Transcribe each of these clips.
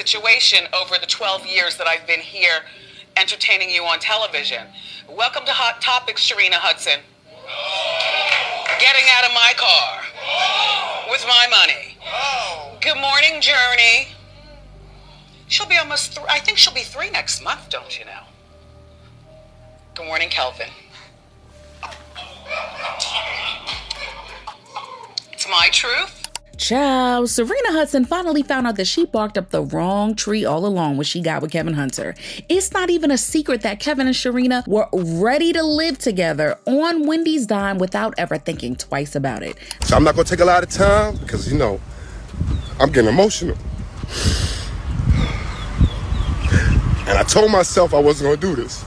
situation over the 12 years that I've been here entertaining you on television. Welcome to Hot Topics, Sharina Hudson. Getting out of my car with my money. Good morning, Journey. She'll be almost I think she'll be 3 next month, don't you know? Good morning, Kelvin. It's my truth. Ciao. Sharina Hudson finally found out that she barked up the wrong tree all along when she got with Kevin Hunter. It's not even a secret that Kevin and Sharina were ready to live together on Wendy's dime without ever thinking twice about it. So I'm not going to take a lot of time because, I'm getting emotional. And I told myself I wasn't going to do this.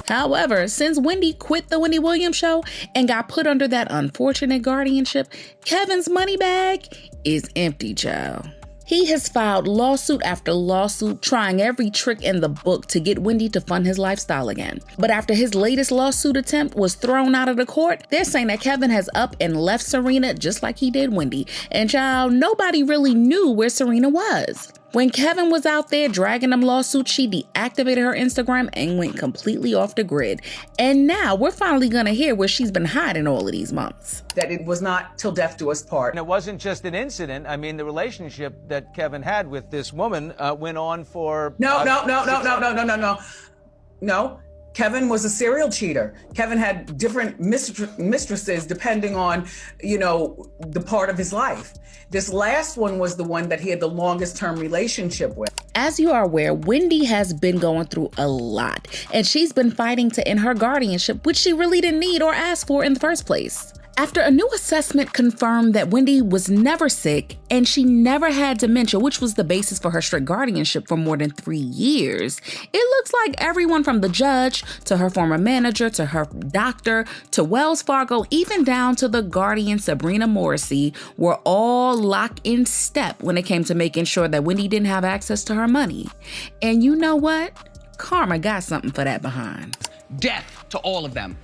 However, since Wendy quit the Wendy Williams show and got put under that unfortunate guardianship, Kevin's money bag is empty, child. He has filed lawsuit after lawsuit, trying every trick in the book to get Wendy to fund his lifestyle again. But after his latest lawsuit attempt was thrown out of the court, they're saying that Kevin has up and left Sharina just like he did Wendy. And child, nobody really knew where Sharina was. When Kevin was out there dragging them lawsuits, she deactivated her Instagram and went completely off the grid. And now we're finally gonna hear where she's been hiding all of these months. That it was not till death do us part. And it wasn't just an incident. I mean, the relationship that Kevin had with this woman went on for... No. Kevin was a serial cheater. Kevin had different mistresses depending on, the part of his life. This last one was the one that he had the longest term relationship with. As you are aware, Wendy has been going through a lot, and she's been fighting to end her guardianship, which she really didn't need or ask for in the first place. After a new assessment confirmed that Wendy was never sick and she never had dementia, which was the basis for her strict guardianship for more than 3 years, it looks like everyone from the judge to her former manager to her doctor to Wells Fargo, even down to the guardian Sabrina Morrissey, were all locked in step when it came to making sure that Wendy didn't have access to her money. And you know what? Karma got something for that behind. Death to all of them.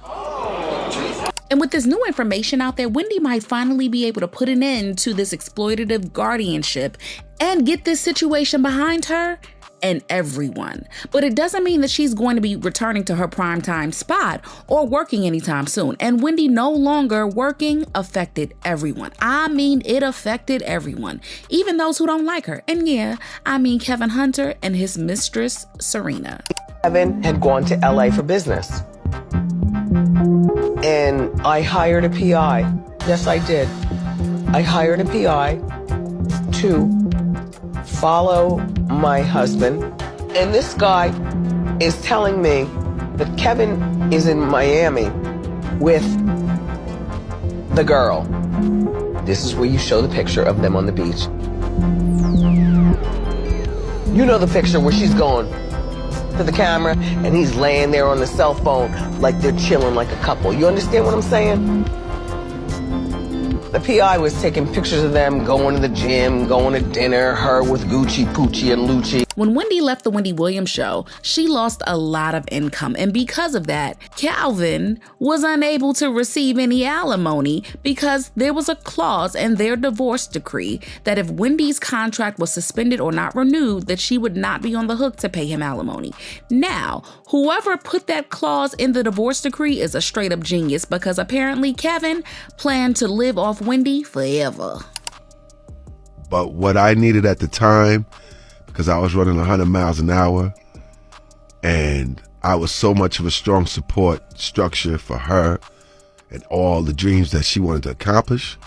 And with this new information out there, Wendy might finally be able to put an end to this exploitative guardianship and get this situation behind her and everyone. But it doesn't mean that she's going to be returning to her primetime spot or working anytime soon. And Wendy no longer working affected everyone. I mean, it affected everyone, even those who don't like her. And yeah, I mean Kevin Hunter and his mistress, Sharina. Kevin had gone to LA for business. And I hired a PI. Yes, I did. I hired a PI to follow my husband. And this guy is telling me that Kevin is in Miami with the girl. This is where you show the picture of them on the beach. You know the picture where she's going to the camera and he's laying there on the cell phone like they're chilling like a couple. You understand what I'm saying? The PI was taking pictures of them going to the gym, going to dinner, her with Gucci, Poochie, and Lucci. When Wendy left the Wendy Williams show, she lost a lot of income. And because of that, Calvin was unable to receive any alimony because there was a clause in their divorce decree that if Wendy's contract was suspended or not renewed, that she would not be on the hook to pay him alimony. Now, whoever put that clause in the divorce decree is a straight up genius because apparently Kevin planned to live off Wendy forever. But what I needed at the time, because I was running 100 miles an hour and I was so much of a strong support structure for her and all the dreams that she wanted to accomplish,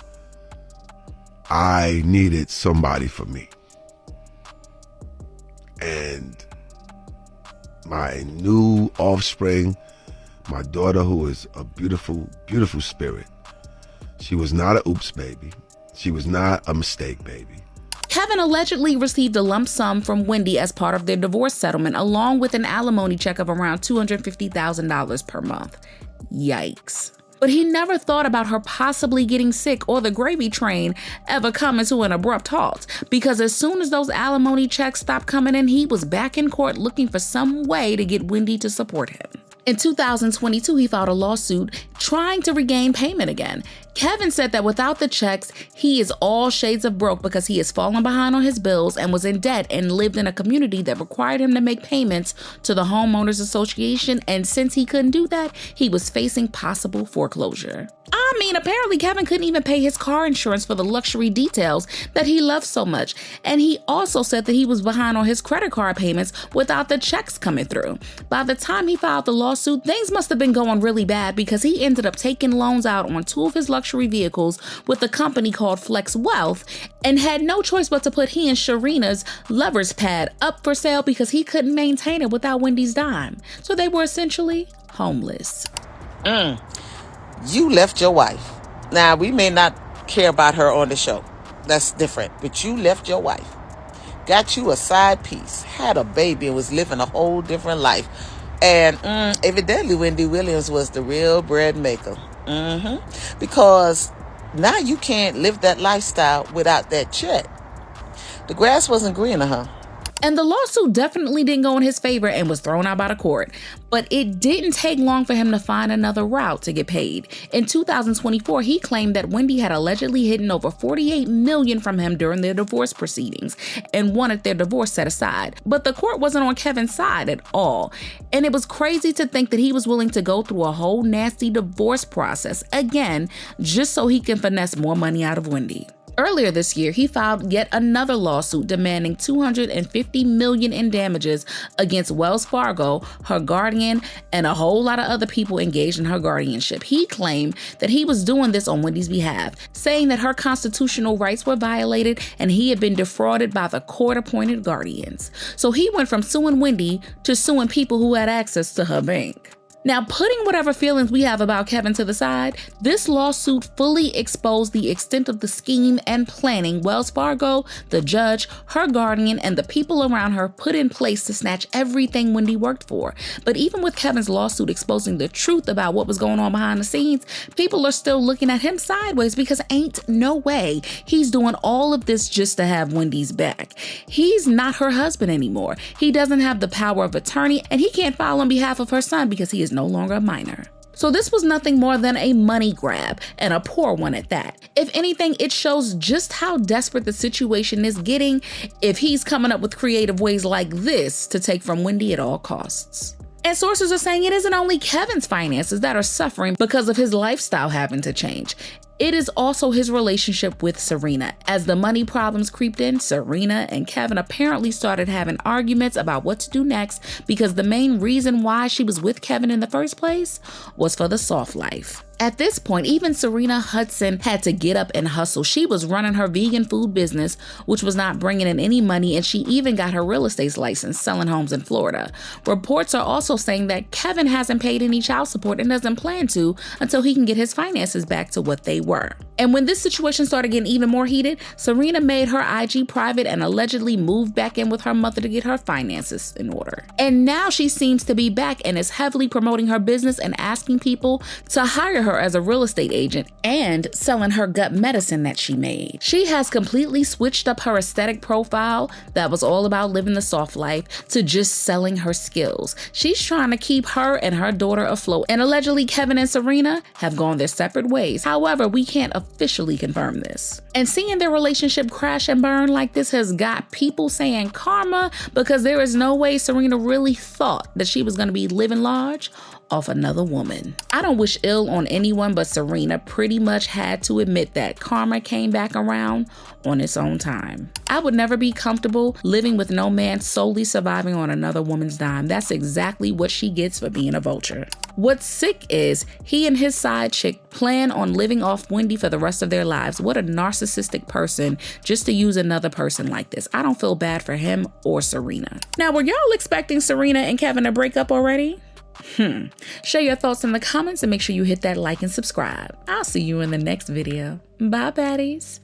I needed somebody for me. And my new offspring, my daughter, who is a beautiful, beautiful spirit, she was not an oops baby. She was not a mistake baby. Kevin allegedly received a lump sum from Wendy as part of their divorce settlement, along with an alimony check of around $250,000 per month. Yikes. But he never thought about her possibly getting sick or the gravy train ever coming to an abrupt halt, because as soon as those alimony checks stopped coming in, he was back in court looking for some way to get Wendy to support him. In 2022, he filed a lawsuit trying to regain payment again. Kevin said that without the checks, he is all shades of broke because he has fallen behind on his bills and was in debt and lived in a community that required him to make payments to the Homeowners Association. And since he couldn't do that, he was facing possible foreclosure. I mean, apparently Kevin couldn't even pay his car insurance for the luxury details that he loved so much. And he also said that he was behind on his credit card payments without the checks coming through. By the time he filed the lawsuit, things must have been going really bad because he ended up taking loans out on 2 of his luxury vehicles with a company called Flex Wealth and had no choice but to put he and Sharina's lover's pad up for sale because he couldn't maintain it without Wendy's dime. So they were essentially homeless. You left your wife. Now, we may not care about her on the show. That's different. But you left your wife. Got you a side piece. Had a baby and was living a whole different life. And evidently, Wendy Williams was the real bread maker. Because now you can't live that lifestyle without that check. The grass wasn't greener, huh? And the lawsuit definitely didn't go in his favor and was thrown out by the court. But it didn't take long for him to find another route to get paid. In 2024, he claimed that Wendy had allegedly hidden over $48 million from him during their divorce proceedings and wanted their divorce set aside. But the court wasn't on Kevin's side at all. And it was crazy to think that he was willing to go through a whole nasty divorce process again, just so he can finesse more money out of Wendy. Earlier this year, he filed yet another lawsuit demanding $250 million in damages against Wells Fargo, her guardian, and a whole lot of other people engaged in her guardianship. He claimed that he was doing this on Wendy's behalf, saying that her constitutional rights were violated and he had been defrauded by the court-appointed guardians. So he went from suing Wendy to suing people who had access to her bank. Now, putting whatever feelings we have about Kevin to the side, this lawsuit fully exposed the extent of the scheme and planning Wells Fargo, the judge, her guardian, and the people around her put in place to snatch everything Wendy worked for. But even with Kevin's lawsuit exposing the truth about what was going on behind the scenes, people are still looking at him sideways because ain't no way he's doing all of this just to have Wendy's back. He's not her husband anymore. He doesn't have the power of attorney, and he can't file on behalf of her son because he is no longer a minor. So this was nothing more than a money grab, and a poor one at that. If anything, it shows just how desperate the situation is getting if he's coming up with creative ways like this to take from Wendy at all costs. And sources are saying it isn't only Kevin's finances that are suffering because of his lifestyle having to change. It is also his relationship with Sharina. As the money problems creeped in, Sharina and Kevin apparently started having arguments about what to do next because the main reason why she was with Kevin in the first place was for the soft life. At this point, even Sharina Hudson had to get up and hustle. She was running her vegan food business, which was not bringing in any money, and she even got her real estate license selling homes in Florida. Reports are also saying that Kevin hasn't paid any child support and doesn't plan to until he can get his finances back to what they were. And when this situation started getting even more heated, Sharina made her IG private and allegedly moved back in with her mother to get her finances in order. And now she seems to be back and is heavily promoting her business and asking people to hire her as a real estate agent and selling her gut medicine that she made. She has completely switched up her aesthetic profile that was all about living the soft life to just selling her skills. She's trying to keep her and her daughter afloat, and allegedly Kevin and Sharina have gone their separate ways. However, we can't officially confirm this. And seeing their relationship crash and burn like this has got people saying karma, because there is no way Sharina really thought that she was going to be living large off another woman. I don't wish ill on anyone, but Sharina pretty much had to admit that karma came back around on its own time. I would never be comfortable living with no man solely surviving on another woman's dime. That's exactly what she gets for being a vulture. What's sick is he and his side chick plan on living off Wendy for the rest of their lives. What a narcissistic person just to use another person like this. I don't feel bad for him or Sharina. Now, were y'all expecting Sharina and Kevin to break up already? Share your thoughts in the comments and make sure you hit that like and subscribe. I'll see you in the next video. Bye, baddies.